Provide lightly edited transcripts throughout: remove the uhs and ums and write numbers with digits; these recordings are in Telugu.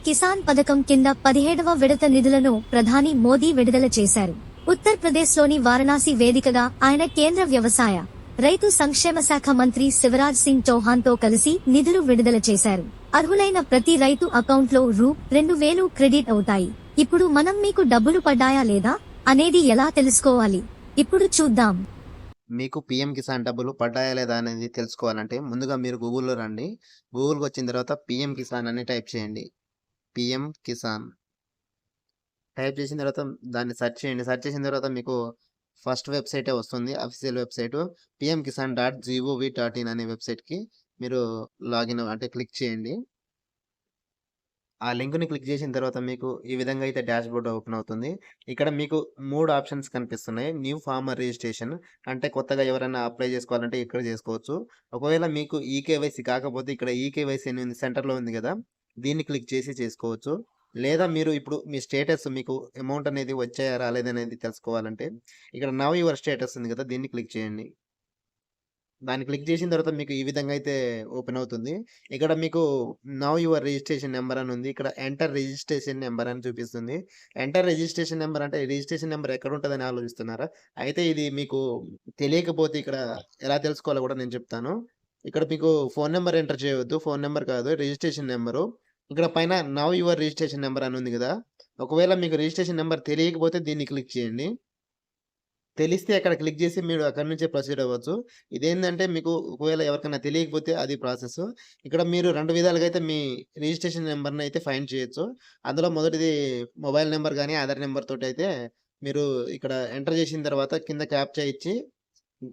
కిసాన్ పథకం కింద 17వ విడత నిధులను ప్రధాని మోదీ విడుదల చేశారు. ఉత్తరప్రదేశ్లోని వారణాసి వేదికగా ఆయన కేంద్ర వ్యవసాయ, రైతు సంక్షేమ శాఖ మంత్రి శివరాజ్ సింగ్ చౌహాన్తో కలిసి నిధులు విడుదల చేశారు. అర్హులైన ప్రతి రైతు అకౌంట్లో రూ. 2,000 క్రెడిట్ అవుతాయి. ఇప్పుడు మనం మీకు డబ్బులు పడ్డాయా లేదా అనేది ఎలా తెలుసుకోవాలి? ఇప్పుడు చూద్దాం. మీకు పీఎం కిసాన్ డబ్బులు పడ్డాయా లేదా అనేది తెలుసుకోవాలంటే ముందుగా మీరు గూగుల్లో రండి. గూగుల్కి వచ్చిన తర్వాత పీఎం కిసాన్ అని టైప్ చేయండి. పీఎం కిసాన్ టైప్ చేసిన తర్వాత దాన్ని సెర్చ్ చేయండి. సెర్చ్ చేసిన తర్వాత మీకు ఫస్ట్ వెబ్సైటే వస్తుంది, అఫీషియల్ వెబ్సైట్ pmkisan.gov.in అనే వెబ్సైట్కి మీరు లాగిన్ అంటే క్లిక్ చేయండి. ఆ లింక్ని క్లిక్ చేసిన తర్వాత మీకు ఈ విధంగా అయితే డాష్ బోర్డ్ ఓపెన్ అవుతుంది. ఇక్కడ మీకు 3 ఆప్షన్స్ కనిపిస్తున్నాయి. న్యూ ఫార్మర్ రిజిస్ట్రేషన్ అంటే కొత్తగా ఎవరైనా అప్లై చేసుకోవాలంటే ఇక్కడ చేసుకోవచ్చు. ఒకవేళ మీకు ఈకేవైసీ కాకపోతే ఇక్కడ ఈకేవైసీ అని సెంటర్లో ఉంది కదా, దీన్ని క్లిక్ చేసి చేసుకోవచ్చు. లేదా మీరు ఇప్పుడు మీ స్టేటస్ మీకు అమౌంట్ అనేది వచ్చాయా రాలేదనేది తెలుసుకోవాలంటే ఇక్కడ నవ్ యువర్ స్టేటస్ ఉంది కదా, దీన్ని క్లిక్ చేయండి. దాన్ని క్లిక్ చేసిన తర్వాత మీకు ఈ విధంగా అయితే ఓపెన్ అవుతుంది. ఇక్కడ మీకు నవ్ యువర్ రిజిస్ట్రేషన్ నెంబర్ అని ఉంది. ఇక్కడ ఎంటర్ రిజిస్ట్రేషన్ నెంబర్ అని చూపిస్తుంది. ఎంటర్ రిజిస్ట్రేషన్ నెంబర్ అంటే రిజిస్ట్రేషన్ నెంబర్ ఎక్కడ ఉంటుందని ఆలోచిస్తున్నారా? అయితే ఇది మీకు తెలియకపోతే ఇక్కడ ఎలా తెలుసుకోవాలో కూడా నేను చెప్తాను. ఇక్కడ మీకు ఫోన్ నెంబర్ ఎంటర్ చేయవద్దు. ఫోన్ నెంబర్ కాదు, రిజిస్ట్రేషన్ నెంబరు. ఇక్కడ పైన నవ్ యువర్ రిజిస్ట్రేషన్ నెంబర్ అని ఉంది కదా, ఒకవేళ మీకు రిజిస్ట్రేషన్ నెంబర్ తెలియకపోతే దీన్ని క్లిక్ చేయండి. తెలిస్తే అక్కడ క్లిక్ చేసి మీరు అక్కడి నుంచే ప్రొసీడ్ అవ్వచ్చు. ఇదేంటంటే మీకు ఒకవేళ ఎవరికైనా తెలియకపోతే అది ప్రాసెస్. ఇక్కడ మీరు 2 విధాలుగా అయితే మీ రిజిస్ట్రేషన్ నెంబర్ని అయితే ఫైండ్ చేయొచ్చు. అందులో మొదటిది మొబైల్ నెంబర్ కానీ ఆధార్ నెంబర్ తోటి అయితే మీరు ఇక్కడ ఎంటర్ చేసిన తర్వాత కింద క్యాప్చా ఇచ్చి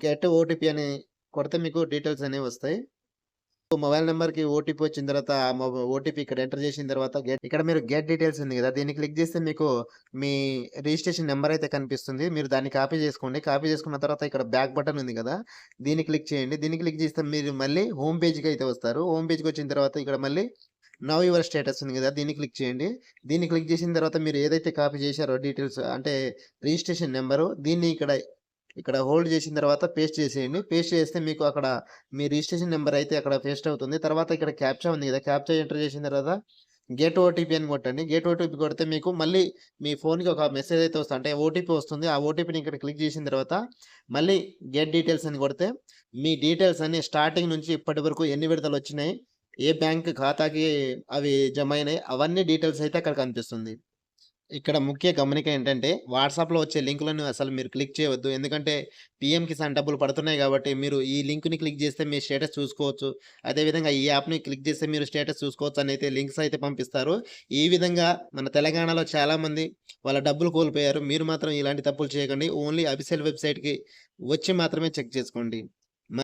గెట్ ఓటీపీ అని కొడితే మీకు డీటెయిల్స్ అనేవి వస్తాయి. మొబైల్ నెంబర్కి ఓటీపీ వచ్చిన తర్వాత ఓటీపీ ఇక్కడ ఎంటర్ చేసిన తర్వాత ఇక్కడ మీరు గెట్ డీటెయిల్స్ ఉంది కదా, దీన్ని క్లిక్ చేస్తే మీకు మీ రిజిస్ట్రేషన్ నెంబర్ అయితే కనిపిస్తుంది. మీరు దాన్ని కాపీ చేసుకోండి. కాపీ చేసుకున్న తర్వాత ఇక్కడ బ్యాక్ బటన్ ఉంది కదా, దీన్ని క్లిక్ చేయండి. దీన్ని క్లిక్ చేస్తే మీరు మళ్ళీ హోమ్ పేజ్కి అయితే వస్తారు. హోమ్ పేజ్కి వచ్చిన తర్వాత ఇక్కడ మళ్ళీ నవ్ యువర్ స్టేటస్ ఉంది కదా, దీన్ని క్లిక్ చేయండి. దీన్ని క్లిక్ చేసిన తర్వాత మీరు ఏదైతే కాపీ చేశారో డీటెయిల్స్ అంటే రిజిస్ట్రేషన్ నెంబరు, దీన్ని ఇక్కడ హోల్డ్ చేసిన తర్వాత పేస్ట్ చేసేయండి. పేస్ట్ చేస్తే మీకు అక్కడ మీ రిజిస్ట్రేషన్ నెంబర్ అయితే అక్కడ పేస్ట్ అవుతుంది. తర్వాత ఇక్కడ క్యాప్చా ఉంది కదా, క్యాప్చా ఎంటర్ చేసిన తర్వాత గెట్ ఓటీపీ అని కొట్టండి. గెట్ ఓటీపీ కొడితే మీకు మళ్ళీ మీ ఫోన్కి ఒక మెసేజ్ అయితే వస్తుంది, అంటే ఓటీపీ వస్తుంది. ఆ ఓటీపీని ఇక్కడ క్లిక్ చేసిన తర్వాత మళ్ళీ గెట్ డీటెయిల్స్ అని కొడితే మీ డీటెయిల్స్ అన్ని స్టార్టింగ్ నుంచి ఇప్పటి వరకు ఎన్ని విడతలు వచ్చినాయి, ఏ బ్యాంక్ ఖాతాకి అవి జమ అయినాయి, అవన్నీ డీటెయిల్స్ అయితే అక్కడ కనిపిస్తుంది. ఇక్కడ ముఖ్య గమనిక ఏంటంటే వాట్సాప్లో వచ్చే లింకులను అసలు మీరు క్లిక్ చేయవద్దు. ఎందుకంటే పీఎం కిసాన్ డబ్బులు పడుతున్నాయి కాబట్టి మీరు ఈ లింక్ని క్లిక్ చేస్తే మీ స్టేటస్ చూసుకోవచ్చు. అదేవిధంగా ఈ యాప్ని క్లిక్ చేస్తే మీరు స్టేటస్ చూసుకోవచ్చు అని అయితే లింక్స్ అయితే పంపిస్తారు. ఈ విధంగా మన తెలంగాణలో చాలామంది వాళ్ళ డబ్బులు కోల్పోయారు. మీరు మాత్రం ఇలాంటి తప్పులు చేయకండి. ఓన్లీ అఫీషియల్ వెబ్సైట్కి వచ్చి మాత్రమే చెక్ చేసుకోండి.